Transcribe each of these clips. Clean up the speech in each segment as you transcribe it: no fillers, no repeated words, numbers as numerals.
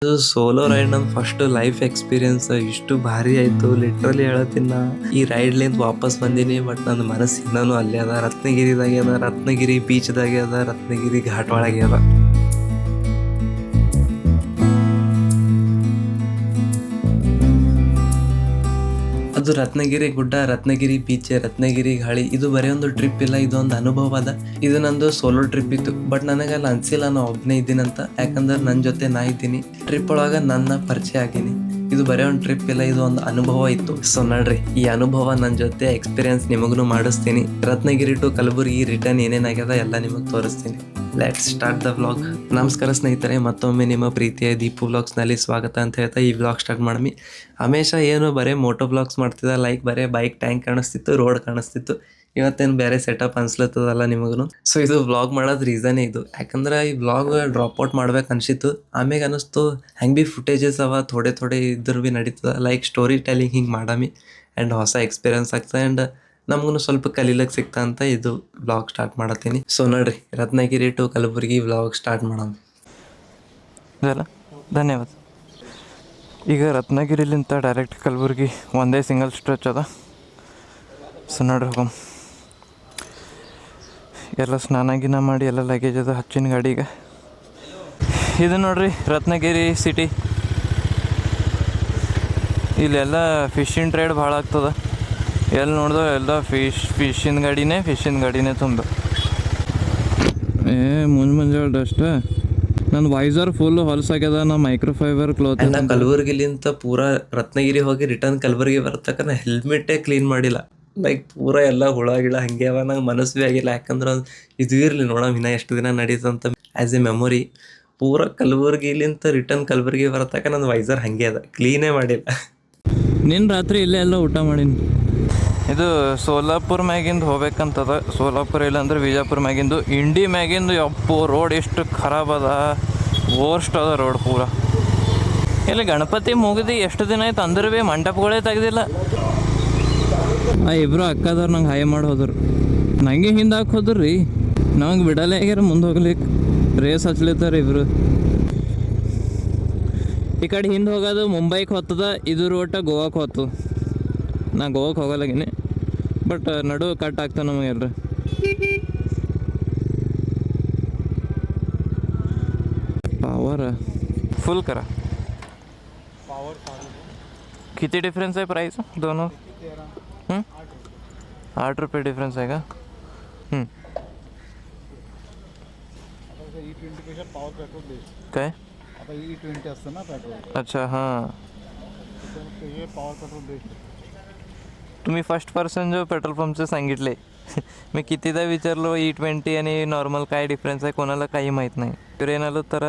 ಇದು solo ride ನನ್ನ first life experience ಇಷ್ಟು ಭಾರಿ ಆಯ್ತು. ಲಿಟ್ರಲಿ ಹೇಳತ್ತೀನಿ, ನಾ ಈ ರೈಡ್ಲಿಂದ ವಾಪಸ್ ಬಂದೀನಿ. ಬಟ್ ನನ್ನ ಮನಸ್ಸು ಇನ್ನೂ ಅಲ್ಲೇ ಅದ. ರತ್ನಗಿರಿದಾಗೆ ಅದ, ರತ್ನಗಿರಿ ಬೀಚ್ದಾಗೆ ಅದ, ರತ್ನಗಿರಿ ಘಾಟ್ ಒಳಗೆ ಅದ. ಅದು ರತ್ನಗಿರಿ ಗುಡ್ಡ, ರತ್ನಗಿರಿ ಬೀಚ್, ರತ್ನಗಿರಿ ಗಾಳಿ. ಇದು ಬರೀ ಒಂದು ಟ್ರಿಪ್ ಇಲ್ಲ, ಇದೊಂದು ಅನುಭವ ಅದ. ಇದು ನಂದು ಸೋಲೋ ಟ್ರಿಪ್ ಇತ್ತು. ಬಟ್ ನನಗೆ ಅಲ್ಲಿ ಅನ್ಸಿಲ್ಲ ನಾ ಒಬ್ಬನೇ ಇದ್ದೀನಂತ. ಯಾಕಂದ್ರೆ ನನ್ನ ಜೊತೆ ನಾ ಇದ್ದೀನಿ. ಟ್ರಿಪ್ ಒಳಗೆ ನನ್ನ ಪರಿಚಯ ಆಗೀನಿ. ಇದು ಬರೀ ಒಂದು ಟ್ರಿಪ್ ಇಲ್ಲ, ಇದು ಒಂದು ಅನುಭವ ಇತ್ತು. ಸೊ ನೋಡ್ರಿ, ಈ ಅನುಭವ ನನ್ನ ಜೊತೆ ಎಕ್ಸ್ಪೀರಿಯನ್ಸ್ ನಿಮಗೂ ಮಾಡಿಸ್ತೀನಿ. ರತ್ನಗಿರಿ ಟು ಕಲಬುರ್ಗಿ ರಿಟರ್ನ್ ಏನೇನಾಗ್ಯದ ಎಲ್ಲ ನಿಮಗೆ ತೋರಿಸ್ತೀನಿ. Let's start the vlog. ನಮಸ್ಕಾರ ಸ್ನೇಹಿತರೆ, ಮತ್ತೊಮ್ಮೆ ನಿಮ್ಮ ಪ್ರೀತಿಯ ದೀಪು ವ್ಲಾಗ್ಸ್ನಲ್ಲಿ ಸ್ವಾಗತ ಅಂತ ಹೇಳ್ತಾ ಈ ವ್ಲಾಗ್ ಸ್ಟಾರ್ಟ್ ಮಾಡಮಿ. ಹಮೇಶ ಏನು ಬರೀ ಮೋಟೋ ವ್ಲಾಗ್ಸ್ ಮಾಡ್ತಿದ್ದ, ಲೈಕ್ ಬರೀ ಬೈಕ್ ಟ್ಯಾಂಕ್ ಕಾಣಿಸ್ತಿತ್ತು, ರೋಡ್ ಕಾಣಿಸ್ತಿತ್ತು. ಇವತ್ತೇನು ಬೇರೆ ಸೆಟಪ್ ಅನ್ಸ್ಲತ್ತದಲ್ಲ ನಿಮಗೂ. ಸೊ ಇದು ವ್ಲಾಗ್ ಮಾಡೋದು ರೀಸನೇ ಇದು. ಯಾಕಂದ್ರೆ ಈ ವ್ಲಾಗ್ ಡ್ರಾಪ್ ಔಟ್ ಮಾಡ್ಬೇಕು ಅನ್ಸಿತ್ತು. ಆಮೇಲೆ ಅನ್ನಿಸ್ತು ಹೆಂಗೆ ಭೀ ಫುಟೇಜಸ್ ಅವ, ಥೋಡೆ ಇದ್ರ ಭೀ ನಡೀತದ. ಲೈಕ್ ಸ್ಟೋರಿ ಟೆಲ್ಲಿಂಗ್ ಹಿಂಗೆ ಮಾಡಮಿ ಆ್ಯಂಡ್ ಹೊಸ ಎಕ್ಸ್ಪೀರಿಯನ್ಸ್ ಆಗ್ತದೆ ಆ್ಯಂಡ್ ನಮಗೂ ಸ್ವಲ್ಪ ಕಲೀಲಕ್ಕೆ ಸಿಗ್ತಾ ಅಂತ ಇದು ವ್ಲಾಗ್ ಸ್ಟಾರ್ಟ್ ಮಾಡತ್ತೀನಿ. ಸೊ ನೋಡ್ರಿ, Ratnagiri to Kalaburagi vlog start ಮಾಡೋಣ. ಇದಲ್ಲ, ಧನ್ಯವಾದ. ಈಗ ರತ್ನಗಿರಿಲಿಂತ ಡೈರೆಕ್ಟ್ ಕಲಬುರ್ಗಿ ಒಂದೇ ಸಿಂಗಲ್ ಸ್ಟ್ರೆಚ್ ಅದ. ಸೊ ನೋಡ್ರಿ ಹೋಗಮ್. ಎಲ್ಲ ಸ್ನಾನ ಮಾಡಿ ಎಲ್ಲ ಲಗೇಜ್ ಅದ ಹಚ್ಚಿನ ಗಾಡಿಗೆ. ಇದು ನೋಡ್ರಿ ರತ್ನಗಿರಿ ಸಿಟಿ. ಇಲ್ಲೆಲ್ಲ ಫಿಶಿಂಗ್ ಟ್ರೇಡ್ ಭಾಳ ಆಗ್ತದೆ. ಎಲ್ಲಿ ನೋಡ್ದೋ ಎಲ್ಲ ಫಿಶಿನ ಗಾಡಿನೇ ತುಂಬ. ಮುಂಜಾನೆ ಡಸ್ಟ್. ನನ್ನ ವೈಸರ್ ಫುಲ್ ಹೊಲಸಾಗ್ಯದ. ನಾ ಮೈಕ್ರೋಫೈಬರ್ ಕ್ಲೋತ್. ನಾ ಕಲಬುರ್ಗಿಲಿಂತ ಪೂರಾ ರತ್ನಗಿರಿ ಹೋಗಿ ರಿಟರ್ನ್ ಕಲಬುರ್ಗಿ ಬರ್ತಕ್ಕ ನಾ ಹೆಲ್ಮೆಟೇ ಕ್ಲೀನ್ ಮಾಡಿಲ್ಲ. ಲೈಕ್ ಪೂರಾ ಎಲ್ಲ ಹುಳ ಗಿಳ ಹಂಗೆ ಅವ. ನಂಗೆ ಮನಸ್ಸು ಭೀ ಆಗಿಲ್ಲ. ಯಾಕಂದ್ರೆ ಇದು ಇರಲಿ ನೋಡಮ್ ಇನ್ನೂ ಎಷ್ಟು ದಿನ ನಡೀತಂತ ಆ್ಯಸ್ ಎ ಮೆಮೊರಿ. ಪೂರಾ ಕಲಬುರ್ಗಿಲಿಂತ ರಿಟರ್ನ್ ಕಲಬುರ್ಗಿ ಬರ್ತಕ್ಕ ನನ್ನ ವೈಸರ್ ಹಾಗೆ ಅದ, ಕ್ಲೀನೇ ಮಾಡಿಲ್ಲ. ನಿನ್ನ ರಾತ್ರಿ ಇಲ್ಲೇ ಎಲ್ಲ ಊಟ ಮಾಡೀನಿ. ಇದು ಸೋಲಾಪುರ ಮ್ಯಾಗಿಂದು ಹೋಗ್ಬೇಕಂತದ. ಸೋಲಾಪುರ ಇಲ್ಲಾಂದ್ರೆ ವಿಜಯಪುರ ಮ್ಯಾಗಿಂದು. ಇಂಡಿ ಮ್ಯಾಗಿಂದು ಯಪ್ಪು ರೋಡ್ ಎಷ್ಟು ಖರಾಬ್ ಅದ, ವರ್ಸ್ಟ್ ಅದ ರೋಡ್ ಪೂರ. ಇಲ್ಲಿ ಗಣಪತಿ ಮುಗಿದು ಎಷ್ಟು ದಿನ ಆಯ್ತು ಅಂದ್ರೆ ಭೀ ಮಂಟಪಗಳೇ ತೆಗ್ದಿಲ್ಲ. ಆ ಇಬ್ಬರು ಅಕ್ಕದವ್ರು ನಂಗೆ ಹಾಯ್ ಮಾಡಿ ಹೋದ್ರು. ನನಗೆ ಹಿಂದೆ ಹಾಕಿ ಹೋದ್ರು ರೀ. ನಂಗೆ ಬಿಡಲೇ ಆಗ್ಯಾರ ಮುಂದೆ ಹೋಗ್ಲಿಕ್ಕೆ. ರೇಸ್ ಹಚ್ಲಿತ್ತಾರ ಇಬ್ಬರು. ಈ ಕಡೆ ಹಿಂದೆ ಹೋಗೋದು ಮುಂಬೈಗೆ ಹೋಗ್ತದ, ಇದು ರೋಟ ಗೋವಾಕ್ಕೆ ಹೋಗ್ತದ. ನಾ ಗೋವಾಕ್ಕೆ ಹೋಗಲ್ಲಾಗಿನಿ, ಬಟ್ ನಡು ಕಟ್ ಆಗ್ತಾನೆ ನಮಗೆಲ್ರಿ. पावर फुल करा. किती डिफरेंस आहे प्राइस दोनों? 8 रुपये डिफरेंस आहे का? काय E20 असतं ना पेट्रोल. अच्छा हां. हे पॉवर पेट्रोल बेस्ट. तुम्ही फर्स्ट पर्सन जो पेट्रोल पंपचं सांगितले. मी कितीदा विचारलो E20 आणि नार्मल काय डिफरेन्स आहे, कोणाला काही माहीत नाही. ಇವ್ರು ಏನಲ್ಲ ಥರ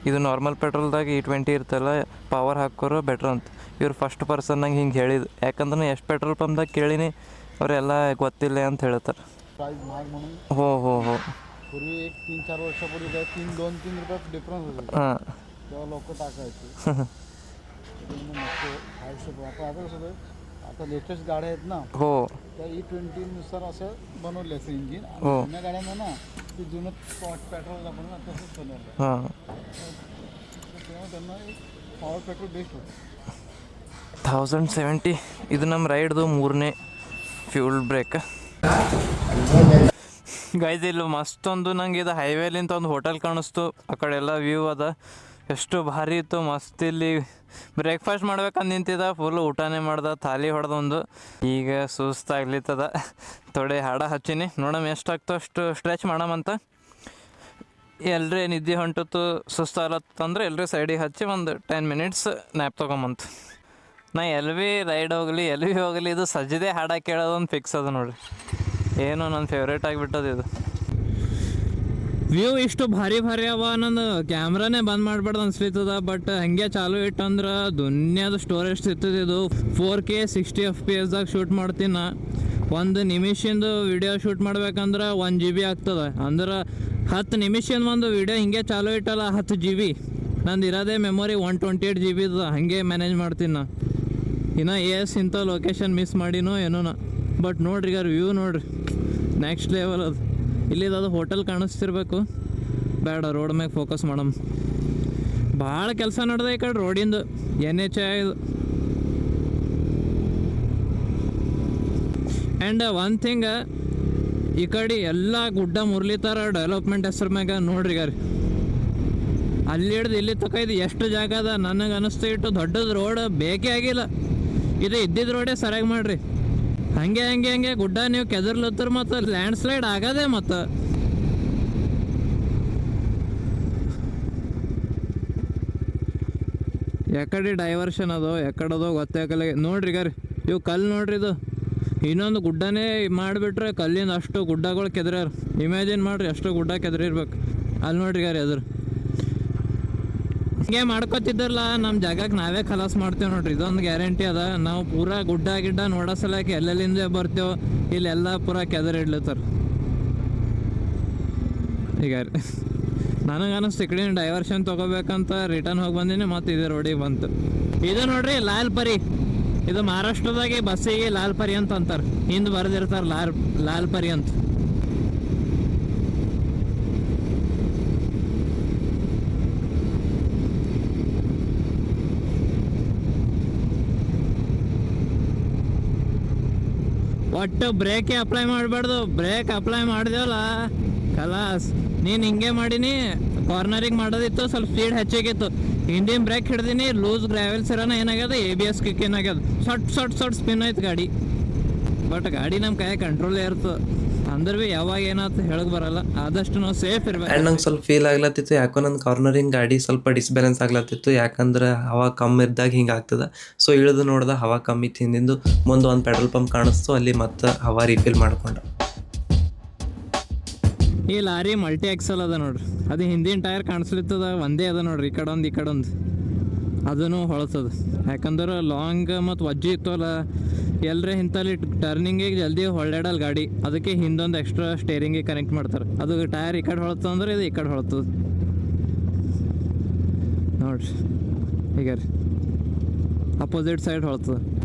ಇದು ನಾರ್ಮಲ್ ಪೆಟ್ರೋಲ್ದಾಗ E20 ಇರ್ತಲ್ಲ, ಪವರ್ ಹಾಕೋರು ಬೆಟ್ರ್ ಅಂತ. ಇವ್ರು ಫಸ್ಟ್ ಪರ್ಸನ್ ನಂಗೆ ಹಿಂಗೆ ಹೇಳಿದ್ದು. ಯಾಕಂದ್ರೆ ಎಷ್ಟು ಪೆಟ್ರೋಲ್ ಪಂಪ್ದಾಗ ಕೇಳೀನಿ, ಅವರೆಲ್ಲ ಗೊತ್ತಿಲ್ಲ ಅಂತ ಹೇಳ್ತಾರೆ. प्राइस महाग म्हणून हो पूर्वी एक 3-4 वर्षापूर्वी काय 2-3 रुपये डिफरन्स होते. हां. तेव्हा लोक टाकायचे. आता कसं होतं, आता लेटेस्ट गाड्या आहेत ना, हो त्या E20 नुसार असं बनवले असं इंजिन. हो. जुन्या गाड्यांना ना ते जुनं पेट्रोल आपण ना तसंच बनवलं. हां. तेव्हा त्यांना पॉवर पेट्रोल बेस्ट होतं. 1070. ಇದು ನಮ್ಮ ರೈಡ್ದು 3ನೇ ಫ್ಯೂಲ್ ಬ್ರೇಕ್. ಗೈಸ್ ಇಲ್ಲಿ ಮಸ್ತೊಂದು ನಂಗೆ ಇದು ಹೈವೇಲಿಂತ ಒಂದು ಹೋಟೆಲ್ ಕಾಣಿಸ್ತು. ಆ ಕಡೆ ಎಲ್ಲ ವ್ಯೂ ಅದ, ಎಷ್ಟು ಭಾರಿ ಇತ್ತು, ಮಸ್ತ್. ಇಲ್ಲಿ ಬ್ರೇಕ್ಫಾಸ್ಟ್ ಮಾಡ್ಬೇಕಂತ ನಿಂತಿದ್ದ, ಫುಲ್ ಊಟನೇ ಮಾಡ್ದೆ, ಥಾಲಿ ಹೊಡೆದೊಂದು. ಈಗ ಸುಸ್ತಾಗ್ಲಿತ್ತದ, ಥೋಡೆ ಹಾಡ ಹಚ್ಚೀನಿ. ನೋಡಮ್ ಎಷ್ಟಾಗ್ತೋ ಅಷ್ಟು ಸ್ಟ್ರೆಚ್ ಮಾಡಮಂತ. ಎಲ್ರಿ ನಿದ್ದೆ ಹೊಂಟತ್ತು ಸುಸ್ತಾಗತ್ತಂದ್ರೆ ಎಲ್ರಿ ಸೈಡಿಗೆ ಹಚ್ಚಿ ಒಂದು 10 ಮಿನಿಟ್ಸ್ ನ್ಯಾಪ್ ತೊಗೊಂಬಂತ. ನಾ ಎಲ್ಲಿ ಭೀ ರೈಡ್ ಹೋಗಲಿ ಇದು ಸಜ್ಜದೆ ಹಾಡ ಕೇಳೋದೊಂದು ಫಿಕ್ಸ್ ಅದ ನೋಡ್ರಿ. ಏನು ನನ್ನ ಫೇವ್ರೇಟ್ ಆಗಿಬಿಟ್ಟದ ಇದು. ವ್ಯೂ ಇಷ್ಟು ಭಾರಿ ಅವ, ನಂದು ಕ್ಯಾಮ್ರಾನೇ ಬಂದ್ ಮಾಡ್ಬಾರ್ದು ಅನ್ಸ್ಲಿತ್ತದ. ಬಟ್ ಹಂಗೆ ಚಾಲು ಇಟ್ಟಂದ್ರೆ ದುನಿಯಾದ ಸ್ಟೋರೇಜ್ ಸಿಗ್ತದೆ. ಇದು 4K 60 FPS ಶೂಟ್ ಮಾಡ್ತೀನಿ. ಒಂದು ನಿಮಿಷದ ವಿಡಿಯೋ ಶೂಟ್ ಮಾಡ್ಬೇಕಂದ್ರೆ 1 GB ಆಗ್ತದೆ. ಅಂದ್ರೆ 10 ನಿಮಿಷದ ಒಂದು ವಿಡಿಯೋ ಹಿಂಗೆ ಚಾಲು ಇಟ್ಟಲ್ಲ 10 GB. ನಂದು ಇರೋದೇ ಮೆಮೊರಿ 128 GB ಇದ. ಹಾಗೆ ಮ್ಯಾನೇಜ್ ಮಾಡ್ತೀನಿ ನಾ. ಇನ್ನು ಇಂಥ ಲೊಕೇಶನ್ ಮಿಸ್ ಮಾಡಿನೋ ಏನೋ ನಾ. ಬಟ್ ನೋಡ್ರಿ ಈಗ ವ್ಯೂ ನೋಡ್ರಿ, ನೆಕ್ಸ್ಟ್ ಲೆವೆಲ್ ಅದು. ಇಲ್ಲಿದು ಹೋಟೆಲ್ ಕಾಣಿಸ್ತಿರ್ಬೇಕು. ಬೇಡ, ರೋಡ್ ಮ್ಯಾಗ ಫೋಕಸ್ ಮಾಡಮ್. ಭಾಳ ಕೆಲಸ ನಡೆದ ಈ ಕಡೆ ರೋಡಿಂದು NH ಇದು. ಆ್ಯಂಡ್ ಒನ್ ಥಿಂಗ್, ಈ ಕಡೆ ಎಲ್ಲ ಗುಡ್ಡ ಮುರ್ಲಿತಾರ ಡೆವಲಪ್ಮೆಂಟ್ ಹೆಸ್ರ ಮ್ಯಾಗ. ನೋಡ್ರಿ ಗಾರಿ ಅಲ್ಲಿ ಹಿಡ್ದು ಇಲ್ಲಿ ತಕ ಇದು ಎಷ್ಟು ಜಾಗ ಅದ. ನನಗೆ ಅನಿಸ್ತು ಇಟ್ಟು ದೊಡ್ಡದು ರೋಡ್ ಬೇಕೇ ಆಗಿಲ್ಲ. ಇದು ಇದ್ದಿದ್ದು ರೋಡೇ ಸರಿಯಾಗಿ ಮಾಡ್ರಿ. ಹಂಗೆ ಹಂಗೆ ಹಂಗೆ ಗುಡ್ಡ ನೀವು ಕೆದರ್ಲತ್ತರ ಮತ್ತು ಲ್ಯಾಂಡ್ ಸ್ಲೈಡ್ ಆಗದೆ. ಮತ್ತು ಯಾಕಡೆ ಡೈವರ್ಷನ್ ಅದೋ ಯಾಕಡದೋ ಗೊತ್ತಾಗಲ್ಲ. ನೋಡ್ರಿ ಗಾರಿ ಇವು ಕಲ್ಲು ನೋಡ್ರಿ, ಇದು ಇನ್ನೊಂದು ಗುಡ್ಡನೇ ಮಾಡಿಬಿಟ್ರೆ ಕಲ್ಲಿಂದ ಅಷ್ಟು ಗುಡ್ಡಗಳು ಕೆದ್ರ್ಯಾರ. ಇಮ್ಯಾಜಿನ್ ಮಾಡ್ರಿ ಅಷ್ಟು ಗುಡ್ಡ ಕೆದರಿರ್ಬೇಕು. ಅಲ್ಲಿ ನೋಡ್ರಿ ಗಾರಿ ಅದ್ರ ಹಿಂಗೆ ಮಾಡ್ಕೊತಿದ್ದಾರಲ್ಲ, ನಮ್ಮ ಜಾಗಕ್ಕೆ ನಾವೇ ಖಲಾಸ್ ಮಾಡ್ತೇವೆ ನೋಡ್ರಿ. ಇದೊಂದು ಗ್ಯಾರಂಟಿ ಅದ. ನಾವು ಪೂರಾ ಗುಡ್ಡ ಗಿಡ್ಡ ನೋಡೋ ಸಲಕ್ಕೆ ಎಲ್ಲೆಲ್ಲಿಂದ ಬರ್ತೇವೆ, ಇಲ್ಲೆಲ್ಲ ಪೂರಾ ಕೆದರಿಡ್ಲತ್ತಾರ. ಈಗ ನನಗೆ ಅನಿಸ್ತು ಈ ಕಡೆ ಡೈವರ್ಷನ್ ತೊಗೋಬೇಕಂತ ರಿಟರ್ನ್ ಹೋಗಿ ಬಂದೀನಿ, ಮತ್ತು ಇದೇ ರೋಡಿಗೆ ಬಂತು. ಇದು ನೋಡ್ರಿ ಲಾಲ್ ಪರಿ. ಇದು ಮಹಾರಾಷ್ಟ್ರದಾಗೆ ಬಸ್ಸಿಗೆ ಲಾಲ್ ಪರಿ ಅಂತ ಅಂತಾರೆ. ಹಿಂದೆ ಬರೆದಿರ್ತಾರೆ ಲಾಲ್ ಪರಿ ಅಂತ. ಒಟ್ಟು ಬ್ರೇಕೇ ಅಪ್ಲೈ ಮಾಡಬಾರ್ದು. ಬ್ರೇಕ್ ಅಪ್ಲೈ ಮಾಡಿದೆವಲ್ಲ ಕಲಾಸ್. ನೀನು ಹಿಂಗೆ ಮಾಡೀನಿ, ಕಾರ್ನರಿಗೆ ಮಾಡೋದಿತ್ತು, ಸ್ವಲ್ಪ ಸ್ಪೀಡ್ ಹೆಚ್ಚಾಗಿತ್ತು. ಹಿಂದಿನ ಬ್ರೇಕ್ ಹಿಡ್ದೀನಿ, ಲೂಸ್ ಗ್ರಾವೆಲ್ಸ್ ಇರೋಣ ಏನಾಗ್ಯದ, ABS ಕಿಕ್ ಏನಾಗ್ಯದ, ಸಟ್ ಸ್ಪಿನ್ ಆಯ್ತು ಗಾಡಿ. ಬಟ್ ಗಾಡಿ ನಮ್ಮ ಕೈ ಕಂಟ್ರೋಲೇ ಇರ್ತದೆ. ಅಂದ್ರೆ ಭೀ ಯಾವಾಗ ಏನಾಯ್ತು ಹೇಳಕ್ ಬರಲ್ಲ. ಆದಷ್ಟು ನಾವು ಸೇಫ್ ಇರ್ಬೇಕು. ಆ್ಯಂಡ್ ನಂಗೆ ಸ್ವಲ್ಪ ಫೀಲ್ ಆಗ್ಲತ್ತಿತ್ತು, ಯಾಕೋ ನನ್ನ ಕಾರ್ನರಿಂಗ್ ಗಾಡಿ ಸ್ವಲ್ಪ ಡಿಸ್ಬ್ಯಾಲೆನ್ಸ್ ಆಗ್ಲತ್ತಿತ್ತು. ಯಾಕಂದ್ರೆ ಹವಾ ಕಮ್ಮಿ ಇದ್ದಾಗ ಹಿಂಗೆ ಆಗ್ತದೆ. ಸೊ ಇಳಿದು ನೋಡ್ದೆ ಹವಾ ಕಮ್ಮಿ ಇತ್ತು ಹಿಂದಿಂದು. ಮುಂದೆ ಒಂದು ಪೆಟ್ರೋಲ್ ಪಂಪ್ ಕಾಣಿಸ್ತು, ಅಲ್ಲಿ ಮತ್ತೆ ಹವಾ ರೀಫಿಲ್ ಮಾಡ್ಕೊಂಡೆ. ಈ ಲಾರಿ ಮಲ್ಟಿ ಎಕ್ಸಲ್ ಅದ ನೋಡ್ರಿ. ಅದು ಹಿಂದಿನ ಟೈರ್ ಕಾಣಿಸ್ಲಿತ್ತದ ಒಂದೇ ಅದ ನೋಡ್ರಿ. ಈ ಕಡೆ ಒಂದು ಅದೂ ಹೊಳತದ. ಯಾಕಂದ್ರೆ ಲಾಂಗ್ ಮತ್ತು ವಜ್ಜಿ ಇತ್ತಲ್ಲ, ಎಲ್ಲರೇ ಇಂಥಲ್ಲಿ ಟರ್ನಿಂಗಿಗೆ ಜಲ್ದಿ ಹೊಳ್ಳಾಡಲ್ಲ ಗಾಡಿ. ಅದಕ್ಕೆ ಹಿಂದೊಂದು ಎಕ್ಸ್ಟ್ರಾ ಸ್ಟೇರಿಂಗಿಗೆ ಕನೆಕ್ಟ್ ಮಾಡ್ತಾರೆ. ಅದು ಟೈರ್ ಈ ಕಡೆ ಹೊಳತದ ಅಂದ್ರೆ ಇದು ಈ ಕಡೆ ಹೊಳತದ ನೋಡ್ರಿ. ಈಗ ರೀ ಅಪೋಸಿಟ್ ಸೈಡ್ ಹೊಳ್ತದೆ.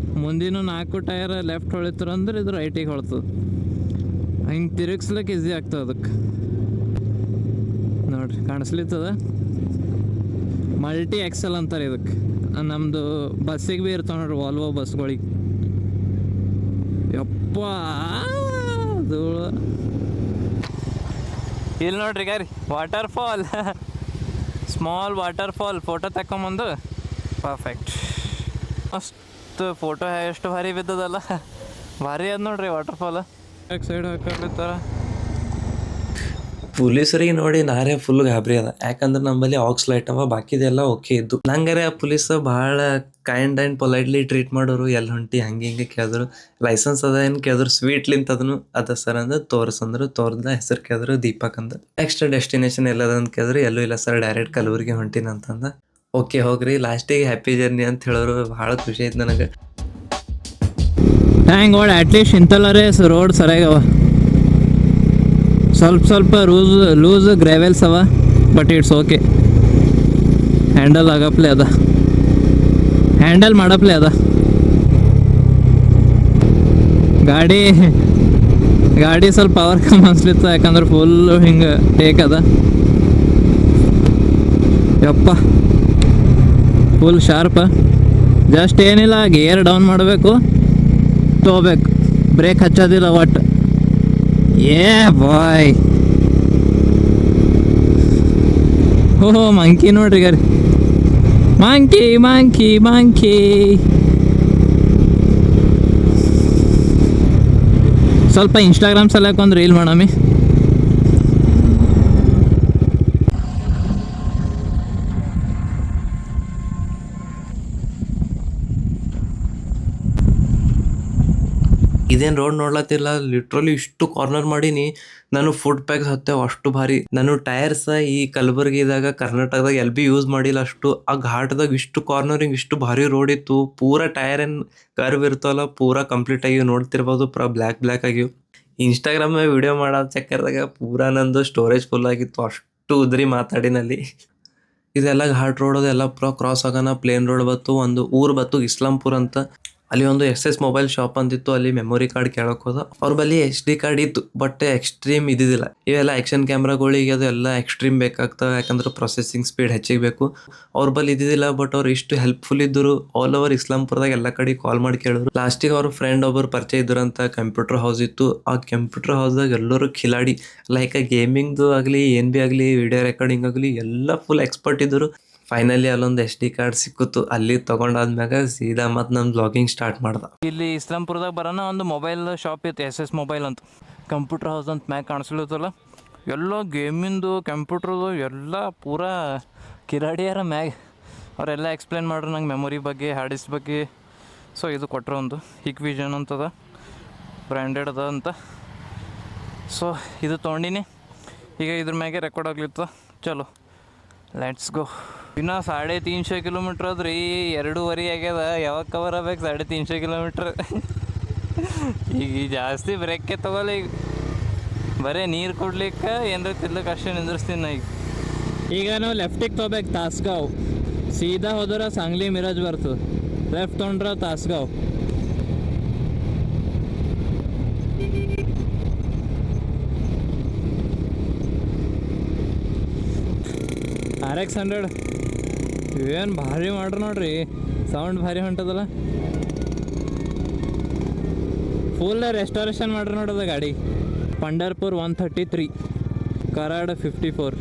ಮುಂದಿನ 4 ಟೈರ್ ಲೆಫ್ಟ್ ಹೊಳಿತಾರ ಅಂದ್ರೆ ಇದು ರೈಟಿಗೆ ಹೊಳ್ತದೆ. ಹಿಂಗೆ ತಿರುಗಿಸ್ಲಿಕ್ಕೆ ಈಸಿ ಆಗ್ತದೆ ಅದಕ್ಕೆ. ನೋಡ್ರಿ ಕಾಣಿಸ್ಲಿತ್ತದ. ಮಲ್ಟಿ ಎಕ್ಸೆಲ್ ಅಂತಾರೆ ಇದಕ್ಕೆ. ನಮ್ಮದು ಬಸ್ಸಿಗೆ ಭೀ ಇರ್ತಾವೆ ನೋಡ್ರಿ, ವಾಲ್ವೋ ಬಸ್ಗಳಿಗೆ. ಯಪ್ಪ ಅದು ಇಲ್ಲಿ ನೋಡ್ರಿ ಗಾರಿ water fall. Small water fall. Photo ತಗೊಂಬಂದು ಪರ್ಫೆಕ್ಟ್. ಮಸ್ತ್ ಫೋಟೋ ಎಷ್ಟು ಭಾರಿ ಬಿದ್ದದಲ್ಲ, ಭಾರಿ ಅದ ನೋಡ್ರಿ ವಾಟರ್ ಫಾಲ್. ಸೈಡ್ ಹಾಕಲಿತ್ತಾರ ಪೊಲೀಸರಿಗೆ ನೋಡಿ ನಾರೇ ಫುಲ್ ಗಾಬರಿ ಅದ. ಯಾಕಂದ್ರೆ ನಮ್ಮಲ್ಲಿ ಆಕ್ಸ್ ಲೈಟ್ ಅವ, ಬಾಕಿದೆಲ್ಲ ಓಕೆ ಇದ್ದು. ನಂಗಾರೆ ಆ ಪೊಲೀಸ್ ಭಾಳ ಕೈಂಡ್ ಆ್ಯಂಡ್ ಪೊಲೈಟ್ಲಿ ಟ್ರೀಟ್ ಮಾಡೋರು. ಎಲ್ಲಿ ಹೊಂಟಿ ಹಂಗೆ ಹಿಂಗೆ ಕೇಳಿದ್ರು. ಲೈಸೆನ್ಸ್ ಅದ ಏನು ಕೇಳಿದ್ರು, ಸ್ವೀಟ್ಲಿಂತ ಅದನ್ನು ಅದ ಸರ್ ಅಂದ್ರೆ ತೋರಿಸಂದ್ರು. ತೋರ್ದ ಹೆಸರು ಕೇಳಿದ್ರು ದೀಪಕ್ ಅಂತ. ನೆಕ್ಸ್ಟ್ ಡೆಸ್ಟಿನೇಷನ್ ಎಲ್ಲದ ಅಂತ ಕೇಳಿದ್ರು, ಎಲ್ಲೂ ಇಲ್ಲ ಸರ್ ಡೈರೆಕ್ಟ್ ಕಲಬುರ್ಗಿ ಹೊಂಟಿನ ಅಂತಂದ. ಓಕೆ ಹೋಗ್ರಿ, ಲಾಸ್ಟಿಗೆ ಹ್ಯಾಪಿ ಜರ್ನಿ ಅಂತ ಹೇಳೋರು. ಭಾಳ ಖುಷಿ ಆಯ್ತು ನನಗೆ. ಥ್ಯಾಂಕ್ ಗಾಡ್ ಅಟ್ಲೀಸ್ಟ್ ಇಂಥಲ್ಲರೇ ರೋಡ್ ಸರಿಯಾಗವ. ಸ್ವಲ್ಪ ಲೂಸ್ ಗ್ರಾವೆಲ್ಸ್ ಅವ, ಬಟ್ ಇಟ್ಸ್ ಓಕೆ. ಹ್ಯಾಂಡಲ್ ಆಗಪ್ಲೆ ಅದ, ಹ್ಯಾಂಡಲ್ ಮಾಡಪ್ಲೆ ಅದ. ಗಾಡಿ ಸ್ವಲ್ಪ ಪವರ್ ಕಮ್ಮಿ ಅನ್ಸ್ಲಿತ್ತು, ಯಾಕಂದ್ರೆ ಫುಲ್ಲು ಹಿಂಗೆ ಟೇಕ್ ಅದ. ಯಪ್ಪ ಫುಲ್ ಶಾರ್ಪ. ಜಸ್ಟ್ ಏನಿಲ್ಲ, ಗೇರ್ ಡೌನ್ ಮಾಡಬೇಕು, ತಗೋಬೇಕು, ಬ್ರೇಕ್ ಹಚ್ಚೋದಿಲ್ಲ ಒಟ್ಟು. ಏ ಬಾಯ್, ಓಹೋ ಮಂಕಿ ನೋಡ್ರಿ ಗಾರಿ. ಮಂಕಿ ಸ್ವಲ್ಪ ಇನ್ಸ್ಟಾಗ್ರಾಮ್ ಸಲಕ್ಕೆ ಒಂದು ರೀಲ್ ಮಾಡಮಿ. ಇದೇನು ರೋಡ್ ನೋಡ್ಲತ್ತಿಲ್ಲ, ಲಿಟ್ರಲಿ ಇಷ್ಟು ಕಾರ್ನರ್ ಮಾಡೀನಿ. ನಾನು ಫುಡ್ ಪ್ಯಾಕ್ಸ್ ಹತ್ತೇವೆ ಅಷ್ಟು ಭಾರಿ. ನಾನು ಟೈರ್ಸ್ ಈ ಕಲಬುರ್ಗಿದಾಗ ಕರ್ನಾಟಕದಾಗ ಎಲ್ಲಿ ಭೀ ಯೂಸ್ ಮಾಡಿಲ್ಲ ಅಷ್ಟು. ಆ ಘಾಟ್ದಾಗ ಇಷ್ಟು ಕಾರ್ನರಿಂಗ್, ಇಷ್ಟು ಭಾರಿ ರೋಡ್ ಇತ್ತು. ಪೂರಾ ಟೈರ್ ಏನು ಕರ್ವ್ ಇರ್ತವಲ್ಲ, ಪೂರಾ ಕಂಪ್ಲೀಟ್ ಆಗಿವೆ. ನೋಡ್ತಿರ್ಬೋದು, ಪೂರಾ ಬ್ಲ್ಯಾಕ್ ಆಗಿವು. ಇನ್ಸ್ಟಾಗ್ರಾಮ್ ವಿಡಿಯೋ ಮಾಡೋ ಚಕ್ಕರ್ದಾಗ ಪೂರಾ ನಂದು ಸ್ಟೋರೇಜ್ ಫುಲ್ ಆಗಿತ್ತು. ಅಷ್ಟು ಉದ್ರಿ ಮಾತಾಡಿನಲ್ಲಿ. ಇದೆಲ್ಲ ಘಾಟ್ ರೋಡ್ ಅದೆಲ್ಲ ಪೂರಾ ಕ್ರಾಸ್ ಆಗೋಣ ಪ್ಲೇನ್ ರೋಡ್ ಬತ್ತು. ಒಂದು ಊರು ಬತ್ತು ಇಸ್ಲಾಂಪುರ್ ಅಂತ. ಅಲ್ಲಿ ಒಂದು SS ಮೊಬೈಲ್ ಶಾಪ್ ಅಂತಿತ್ತು. ಅಲ್ಲಿ ಮೆಮೊರಿ ಕಾರ್ಡ್ ಕೇಳಕ್ ಹೋದ, ಅವ್ರ ಬಳಿ SD ಕಾರ್ಡ್ ಇತ್ತು, ಬಟ್ ಎಕ್ಸ್ಟ್ರೀಮ್ ಇದ್ದಿದ್ದಿಲ್ಲ. ಇವೆಲ್ಲ ಆಕ್ಷನ್ ಕ್ಯಾಮ್ರಾಗಳಿಗೆ ಅದು ಎಲ್ಲ ಎಕ್ಸ್ಟ್ರೀಮ್ ಬೇಕಾಗ್ತವೆ, ಯಾಕಂದ್ರೆ ಪ್ರೊಸೆಸಿಂಗ್ ಸ್ಪೀಡ್ ಹೆಚ್ಚಿಗೆ ಬೇಕು. ಅವ್ರ ಬಳಿ ಇದ್ದಿದ್ದಿಲ್ಲ, ಬಟ್ ಅವ್ರು ಇಷ್ಟು ಹೆಲ್ಪ್ಫುಲ್ ಇದ್ದರು. ಆಲ್ ಓವರ್ ಇಸ್ಲಾಂಪುರದಾಗ ಎಲ್ಲ ಕಡೆ ಕಾಲ್ ಮಾಡಿ ಕೇಳಿದ್ರು. ಲಾಸ್ಟಿಗೆ ಅವ್ರ ಫ್ರೆಂಡ್ ಒಬ್ಬರು ಪರಿಚಯ ಇದ್ರಂತ, ಕಂಪ್ಯೂಟರ್ ಹೌಸ್ ಇತ್ತು. ಆ ಕಂಪ್ಯೂಟರ್ ಹೌಸ್ದಾಗ ಎಲ್ಲರೂ ಖಿಲಾಡಿ, ಲೈಕ್ ಗೇಮಿಂಗ್ದು ಆಗಲಿ ಏನ್ ಬಿ ಆಗಲಿ ವಿಡಿಯೋ ರೆಕಾರ್ಡಿಂಗ್ ಆಗಲಿ ಎಲ್ಲ ಫುಲ್ ಎಕ್ಸ್ಪರ್ಟ್ ಇದ್ದರು. ಫೈನಲಿ ಅಲ್ಲೊಂದು SD ಕಾರ್ಡ್ ಸಿಕ್ಕಿತ್ತು. ಅಲ್ಲಿ ತಗೊಂಡಾದ್ಮ್ಯಾಗ ಸೀದಾ ಮತ್ತೆ ನಮ್ಮ ಬ್ಲಾಗಿಂಗ್ ಸ್ಟಾರ್ಟ್ ಮಾಡ್ದ. ಇಲ್ಲಿ ಇಸ್ಲಾಂಪುರದಾಗ ಬರೋಣ ಒಂದು ಮೊಬೈಲ್ ಶಾಪ್ ಇತ್ತು, SS ಮೊಬೈಲ್ ಅಂತ, ಕಂಪ್ಯೂಟರ್ ಹೌಸ್ ಅಂತ ಮ್ಯಾಗ ಕಾಣಿಸ್ಲತ್ತಲ್ಲ. ಎಲ್ಲ ಗೇಮಿಂದು ಕಂಪ್ಯೂಟ್ರದು ಎಲ್ಲ ಪೂರಾ ಕಿರಾಡಿಯಾರ ಮ್ಯಾಗ. ಅವರೆಲ್ಲ ಎಕ್ಸ್ಪ್ಲೇನ್ ಮಾಡ್ರು ನಂಗೆ ಮೆಮೊರಿ ಬಗ್ಗೆ, ಹಾರ್ಡ್ ಡಿಸ್ಕ್ ಬಗ್ಗೆ. ಸೊ ಇದು ಕೊಟ್ಟರು ಒಂದು ಹಿಕ್ವಿಷನ್ ಅಂತದ, ಬ್ರ್ಯಾಂಡೆಡ್ ಅದ ಅಂತ. ಸೊ ಇದು ತೊಗೊಂಡಿನಿ. ಈಗ ಇದ್ರ ಮ್ಯಾಗೆ ರೆಕಾರ್ಡ್ ಆಗ್ಲಿತ್ತು. ಚಲೋ ಲೆಟ್ಸ್ ಗೋ. ಇನ್ನು 350 ಕಿಲೋಮೀಟ್ರ್ ಅದ್ರಿ, 2.5 ಆಗ್ಯದ. ಯಾವಾಗ ಕವರ್ ಆಗ್ಬೇಕು 350 ಕಿಲೋಮೀಟ್ರ್? ಈಗ ಜಾಸ್ತಿ ಬ್ರೇಕೇ ತಗೋಲ್ಲ. ಈಗ ಬರೀ ನೀರು ಕೊಡ್ಲಿಕ್ಕೆ ಏನಾರ ತಿನ್ಲಿಕ್ಕೆ ಅಷ್ಟೇ ನಿಂದಿರ್ಸ್ತೀನಿ ನಾ. ಈಗ ನಾವು ಲೆಫ್ಟಿಗೆ ತೊಗೋಬೇಕು ತಾಸ್ಗಾಂವ್. ಸೀದಾ ಹೋದ್ರೆ ಸಾಂಗ್ಲಿ ಮಿರಾಜ್ ಬರ್ತದೆ, ಲೆಫ್ಟ್ ತೊಗೊಂಡ್ರೆ ತಾಸ್ಗಾಂವ್. RX 100 ಏನು ಭಾರಿ ಮಾಡ್ರಿ ನೋಡ್ರಿ, ಸೌಂಡ್ ಭಾರಿ ಹೊಂಟದಲ್ಲ. ಫುಲ್ ರೆಸ್ಟೋರೇಷನ್ ಮಾಡ್ರಿ ನೋಡೋದ ಗಾಡಿ. ಪಂಡರ್ಪುರ್ 133, ಕರಾಡ್ 54.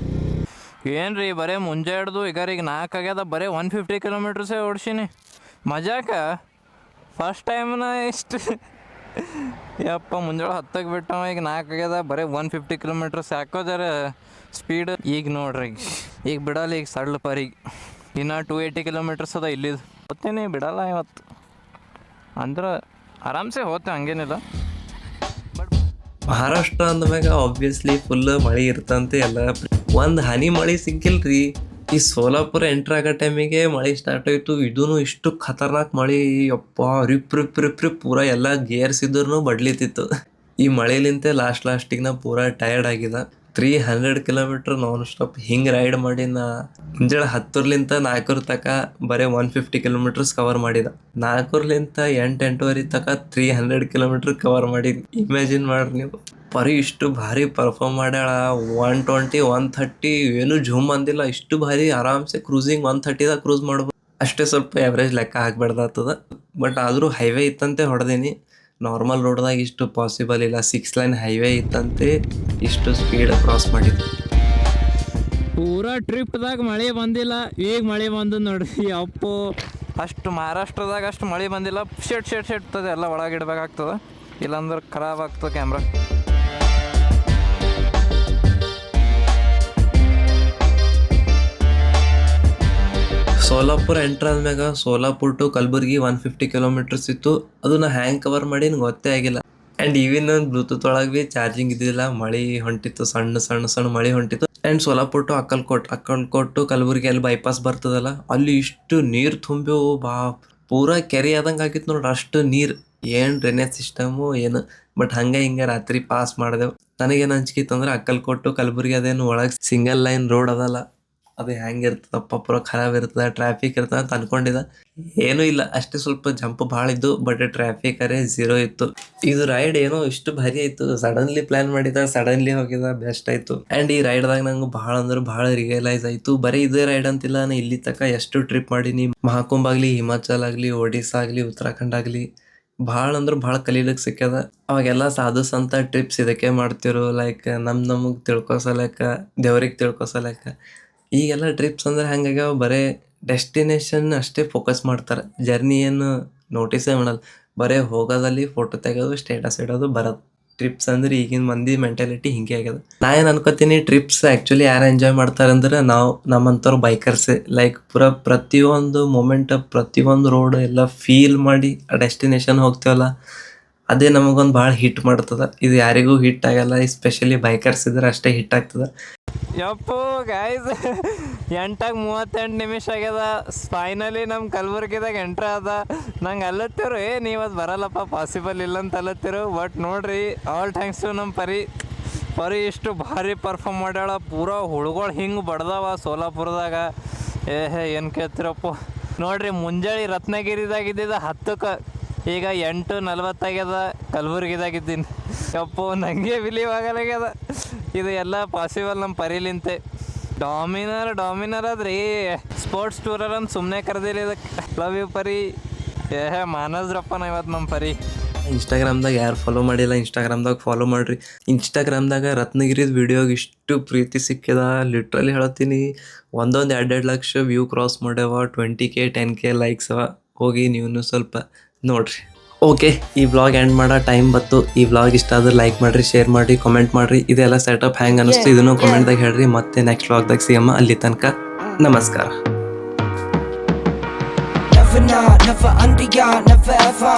ಏನು ರೀ ಬರೀ ಮುಂಜೆ ಹಿಡ್ದು ಈಗ 4 ಆಗ್ಯದ, ಬರೀ 150 ಕಿಲೋಮೀಟ್ರಸೇ ಓಡಿಸೀನಿ. ಮಜಾಕ ಫಸ್ಟ್ ಟೈಮ್ನ ಇಷ್ಟು ಯಪ್ಪ. ಮುಂಜಾನೆ 10ಕ್ಕೆ ಬಿಟ್ಟವ, ಈಗ 4 ಆಗ್ಯದ, ಬರೀ 150 ಕಿಲೋಮೀಟ್ರ್ ಸಾಕೋ ಜರ ಸ್ಪೀಡ್. ಈಗ ನೋಡ್ರಿ ಈಗ ಬಿಡಲ್ಲ, ಈಗ ಸಡ್ಲ ಪರಿಗೆ. ಇನ್ನು 280 ಕಿಲೋಮೀಟರ್ಸ್ ಅದ ಇಲ್ಲಿದು. ಹೋಗ್ತೀನಿ, ಬಿಡಲ್ಲ ಇವತ್ತು ಅಂದ್ರೆ ಆರಾಮ್ಸೆ ಹೋಗ್ತೆ, ಹಂಗೇನಿಲ್ಲ. ಮಹಾರಾಷ್ಟ್ರ ಅಂದಮ್ಯಾಗ ಆಬ್ವಿಯಸ್ಲಿ ಫುಲ್ ಮಳೆ ಇರ್ತಂತೆ ಎಲ್ಲ. ಒಂದು ಹನಿ ಮಳೆ ಸಿಕ್ಕಿಲ್ರಿ. ಈ ಸೋಲಾಪುರ ಎಂಟ್ರ್ ಆಗೋ ಟೈಮಿಗೆ ಮಳೆ ಸ್ಟಾರ್ಟ್ ಆಯಿತು. ಇದೂ ಇಷ್ಟು ಖತರ್ನಾಕ್ ಮಳೆ, ಯಪ್ಪ ರಿಪ್ ರಿಪ್ ರಿಪ್ ರಿಪ್ ಪೂರ ಎಲ್ಲ ಗೇರ್ಸ್ ಇದ್ರೂ ಬಡ್ಲಿತಿತ್ತು. ಈ ಮಳೆಲಿಂತೆ ಲಾಸ್ಟಿಗೆ ನಾ ಪೂರಾ ಟಯರ್ಡ್ ಆಗಿದ. 300 ಕಿಲೋಮೀಟ್ರ್ ನಾನ್ ಸ್ಟಾಪ್ ಹಿಂಗೆ ರೈಡ್ ಮಾಡಿ ನಾ ಮುಂಜಾನೆ 10ಲಿಂತ 4 ತಕ ಬರೀ 150 ಕಿಲೋಮೀಟರ್ಸ್ ಕವರ್ ಮಾಡಿದ. 4ಲಿಂತ 8-8:30 ತಕ 300 ಕಿಲೋಮೀಟ್ರ್ ಕವರ್ ಮಾಡಿದ್. ಇಮ್ಯಾಜಿನ್ ಮಾಡ್ರಿ ನೀವು. ಪರಿ ಇಷ್ಟು ಭಾರಿ ಪರ್ಫಾರ್ಮ್ ಮಾಡ್ಯಾಳ. 120, 130 ಏನು ಝೂಮ್ ಅಂದಿಲ್ಲ. ಇಷ್ಟು ಭಾರಿ ಆರಾಮ್ಸೆ ಕ್ರೂಸಿಂಗ್ 130ದಾಗ ಕ್ರೂಸ್ ಮಾಡ್ಬೋದು. ಅಷ್ಟೇ ಸ್ವಲ್ಪ ಎವ್ರೇಜ್ ಲೆಕ್ಕ ಹಾಕ್ಬೇಡ್ದಾಗ್ತದ. ಬಟ್ ಆದರೂ ಹೈವೇ ಇತ್ತಂತೆ ಹೊಡೆದೀನಿ. ನಾರ್ಮಲ್ ರೋಡ್ದಾಗ ಇಷ್ಟು ಪಾಸಿಬಲ್ ಇಲ್ಲ. 6 ಲೈನ್ ಹೈವೇ ಇತ್ತಂತೆ ಇಷ್ಟು ಸ್ಪೀಡ್ ಕ್ರಾಸ್ ಮಾಡಿದ್ದು. ಪೂರಾ ಟ್ರಿಪ್ದಾಗ ಮಳೆ ಬಂದಿಲ್ಲ, ಈಗ ಮಳೆ ಬಂದು ನೋಡ್ರಿ. ಅಪ್ಪು ಅಷ್ಟು ಮಹಾರಾಷ್ಟ್ರದಾಗ ಅಷ್ಟು ಮಳೆ ಬಂದಿಲ್ಲ. ಶೆಟ್ ತದೆ ಎಲ್ಲ ಒಳಗೆ ಇಡಬೇಕಾಗ್ತದೆ, ಇಲ್ಲಾಂದ್ರೆ ಖರಾಬ್ ಆಗ್ತದೆ ಕ್ಯಾಮ್ರಾ. ಸೋಲಾಪುರ ಎಂಟ್ರ್ ಆದ್ಮ್ಯಾಗ ಸೋಲಾಪುರ್ ಟು ಕಲಬುರ್ಗಿ 150 ಕಿಲೋಮೀಟರ್ಸ್ ಇತ್ತು. ಅದು ನಾ ಹ್ಯಾಂಗ್ ಕವರ್ ಮಾಡಿ ಗೊತ್ತೇ ಆಗಿಲ್ಲ. ಆ್ಯಂಡ್ ಈವನ್ ಬ್ಲೂಟೂತ್ ಒಳಗೆ ಭೀ ಚಾರ್ಜಿಂಗ್ ಇದ್ದಿಲ್ಲ. ಮಳೆ ಹೊಂಟಿತ್ತು, ಸಣ್ಣ ಮಳೆ ಹೊಂಟಿತ್ತು. And Solapur to Akkalkot to Kalaburagi ಅಲ್ಲಿ ಬೈಪಾಸ್ ಬರ್ತದಲ್ಲ, ಅಲ್ಲಿ ಇಷ್ಟು ನೀರು ತುಂಬಿವು. ಪೂರಾ ಕೆರೆ ಆದಂಗೆ ಆಗಿತ್ತು ನೋಡ್ರಿ, ಅಷ್ಟು ನೀರು. ಏನು ಡ್ರೈನೇಜ್ ಸಿಸ್ಟಮು ಏನು. ಬಟ್ ಹಂಗೆ ಹಿಂಗೆ ರಾತ್ರಿ ಪಾಸ್ ಮಾಡಿದೆವು. ನನಗೇನು ಅಂಜಿಕಿತ್ತು ಅಂದ್ರೆ ಅಕ್ಕಲ್ಕೋಟ್ ಟು ಕಲಬುರ್ಗಿ ಅದೇನು ಒಳಗೆ ಸಿಂಗಲ್ ಲೈನ್ ರೋಡ್ ಅದಲ್ಲ, ಅದು ಹೆಂಗೆ ಇರ್ತದಪ್ಪ, ಪೂರ ಖರಾಬ್ ಇರ್ತದೆ, ಟ್ರಾಫಿಕ್ ಇರ್ತದೆ ಅಂತ ಅನ್ಕೊಂಡಿದ್ದ. ಏನೂ ಇಲ್ಲ, ಅಷ್ಟೇ ಸ್ವಲ್ಪ ಜಂಪ್ ಭಾಳ ಇದ್ದು. ಬಟ್ ಟ್ರಾಫಿಕ್ ಅರೆ 0 ಇತ್ತು. ಇದು ರೈಡ್ ಏನೋ ಇಷ್ಟು ಭಾರಿ ಆಯಿತು. ಸಡನ್ಲಿ ಪ್ಲ್ಯಾನ್ ಮಾಡಿದ, ಸಡನ್ಲಿ ಹೋಗಿದ, ಬೆಸ್ಟ್ ಆಯಿತು. ಆ್ಯಂಡ್ ಈ ರೈಡ್ದಾಗ ನಂಗೆ ಭಾಳ ಅಂದ್ರೆ ಭಾಳ ರಿಯಲೈಸ್ ಆಯಿತು. ಬರೀ ಇದೇ ರೈಡ್ ಅಂತಿಲ್ಲ, ನಾನು ಇಲ್ಲಿ ತನಕ ಎಷ್ಟು ಟ್ರಿಪ್ ಮಾಡೀನಿ. ಮಹಾಕುಂಭ ಆಗಲಿ, ಹಿಮಾಚಲ್ ಆಗಲಿ, ಒಡಿಸ್ಸಾ ಆಗಲಿ, ಉತ್ತರಾಖಂಡ್ ಆಗಲಿ, ಭಾಳ ಅಂದ್ರೆ ಭಾಳ ಕಲೀಲಿಕ್ಕೆ ಸಿಕ್ಕ್ಯದ. ಅವಾಗೆಲ್ಲ ಸಾಧು ಸಂತ ಟ್ರಿಪ್ಸ್ ಇದಕ್ಕೆ ಮಾಡ್ತಿರು, ಲೈಕ್ ನಮಗೆ ತಿಳ್ಕೊಸಲಕ್ಕ, ದೇವ್ರಿಗೆ ತಿಳ್ಕೊಸಲಕ್ಕ. ಈಗೆಲ್ಲ ಟ್ರಿಪ್ಸ್ ಅಂದ್ರೆ ಹೆಂಗಾಗ್ಯಾವ, ಬರೀ ಡೆಸ್ಟಿನೇಷನ್ ಅಷ್ಟೇ ಫೋಕಸ್ ಮಾಡ್ತಾರೆ. ಜರ್ನಿ ಏನು ನೋಟಿಸೇ ಮಾಡಲ್ಲ. ಬರೀ ಹೋಗೋದಲ್ಲಿ ಫೋಟೋ ತೆಗೆಯೋದು, ಸ್ಟೇಟಸ್ ಇಡೋದು, ಬರೋದು. ಟ್ರಿಪ್ಸ್ ಅಂದ್ರೆ ಈಗಿನ ಮಂದಿ ಮೆಂಟಾಲಿಟಿ ಹಿಂಗೆ ಆಗ್ಯದ. ನಾ ಏನು ಅನ್ಕೋತೀನಿ, ಟ್ರಿಪ್ಸ್ ಆ್ಯಕ್ಚುಲಿ ಯಾರು ಎಂಜಾಯ್ ಮಾಡ್ತಾರೆ ಅಂದ್ರೆ ನಾವು ನಮ್ಮಂಥವ್ರು ಬೈಕರ್ಸೇ. ಲೈಕ್ ಪ್ರತಿಯೊಂದು ಮೂಮೆಂಟ್, ಪ್ರತಿಯೊಂದು ರೋಡ್ ಎಲ್ಲ ಫೀಲ್ ಮಾಡಿ ಆ ಡೆಸ್ಟಿನೇಷನ್ ಹೋಗ್ತೀವಲ್ಲ, ಅದೇ ನಮಗೊಂದು ಭಾಳ ಹಿಟ್ ಮಾಡ್ತದೆ. ಇದು ಯಾರಿಗೂ ಹಿಟ್ ಆಗಲ್ಲ, ಎಸ್ಪೆಷಲಿ ಬೈಕರ್ಸ್ ಇದ್ರೆ ಅಷ್ಟೇ ಹಿಟ್ ಆಗ್ತದೆ. ಯಪ್ಪು ಗೈಸ್, 8:38 ಆಗ್ಯದ. ಫೈನಲಿ ನಮ್ಮ ಕಲಬುರ್ಗಿದಾಗ ಎಂಟ್ರ್ ಅದ. ನಂಗೆ ಅಲ್ಲತ್ತಿರು, ನೀವು ಅದು ಬರಲ್ಲಪ್ಪ, ಪಾಸಿಬಲ್ ಇಲ್ಲ ಅಂತ ಅಲ್ಲತ್ತಿರು. ಬಟ್ ನೋಡ್ರಿ, ಆಲ್ ಥ್ಯಾಂಕ್ಸ್ ಟು ನಮ್ಮ ಪರಿ ಇಷ್ಟು ಭಾರಿ ಪರ್ಫಾರ್ಮ್ ಮಾಡ್ಯಾಳ. ಪೂರಾ ಹುಳುಗಳು ಹಿಂಗೆ ಬಡ್ದಾವ ಸೋಲಾಪುರದಾಗ. ಏನು ಕೇಳ್ತಿರಪ್ಪ. ನೋಡ್ರಿ, ಮುಂಜಾನೆ ರತ್ನಗಿರಿದಾಗ ಇದ್ದಿದ್ದ 10ಕ್ಕೆ ಈಗ 8:40 ಆಗ್ಯದ, ಕಲಬುರ್ಗಿದಾಗಿದ್ದೀನಿ. ಯಪ್ಪೋ ನನಗೆ ಬಿಲೀವ್ ಆಗಲಾಗ್ಯದ ಇದು ಎಲ್ಲ ಪಾಸಿಬಲ್ ನಮ್ಮ ಪರಿಲಿಂತೆ. ಡಾಮಿನರ್ ಅದ್ರಿ ಸ್ಪೋರ್ಟ್ಸ್ ಟೂರರ್ ಅಂತ ಸುಮ್ಮನೆ ಕರೆದಿಲ್ಲ ಇದಕ್ಕೆ. ಲವ್ ಯು ಪರಿ. ಮಾನಸ್ರಪ್ಪನ ಇವತ್ತು ನಮ್ಮ ಪರಿ. ಇನ್ಸ್ಟಾಗ್ರಾಮ್ದಾಗ ಯಾರು ಫಾಲೋ ಮಾಡಿಲ್ಲ, ಇನ್ಸ್ಟಾಗ್ರಾಮ್ದಾಗ ಫಾಲೋ ಮಾಡಿರಿ. ಇನ್ಸ್ಟಾಗ್ರಾಮ್ದಾಗ ರತ್ನಗಿರಿದ ವಿಡಿಯೋಗೆ ಇಷ್ಟು ಪ್ರೀತಿ ಸಿಕ್ಕಿದ, ಲಿಟ್ರಲಿ ಹೇಳ್ತೀನಿ. 1-2 ಲಕ್ಷ ವ್ಯೂ ಕ್ರಾಸ್ ಮಾಡ್ಯಾವ, 20K 10K ಲೈಕ್ಸ್ ಅವ. ಹೋಗಿ ನೀವು ಸ್ವಲ್ಪ ನೋಡ್ರಿ. ಓಕೆ, ಈ ವ್ಲಾಗ್ ಎಂಡ್ ಮಾಡೋ ಟೈಮ್ ಬತ್ತು. ಈ ವ್ಲಾಗ್ ಇಷ್ಟ ಆದ್ರೆ ಲೈಕ್ ಮಾಡಿರಿ, ಶೇರ್ ಮಾಡಿರಿ, ಕಮೆಂಟ್ ಮಾಡಿರಿ. ಇದೆಲ್ಲ ಸೆಟಪ್ ಹ್ಯಾಂಗೆ ಅನ್ನಿಸ್ತು ಇದನ್ನು ಕಮೆಂಟ್ದಾಗ ಹೇಳ್ರಿ. ಮತ್ತೆ ನೆಕ್ಸ್ಟ್ ವ್ಲಾಗ್ದಾಗ ಸಿಗಮ್ಮ. ಅಲ್ಲಿ ತನಕ ನಮಸ್ಕಾರ. Never not, never under, yeah, never ever.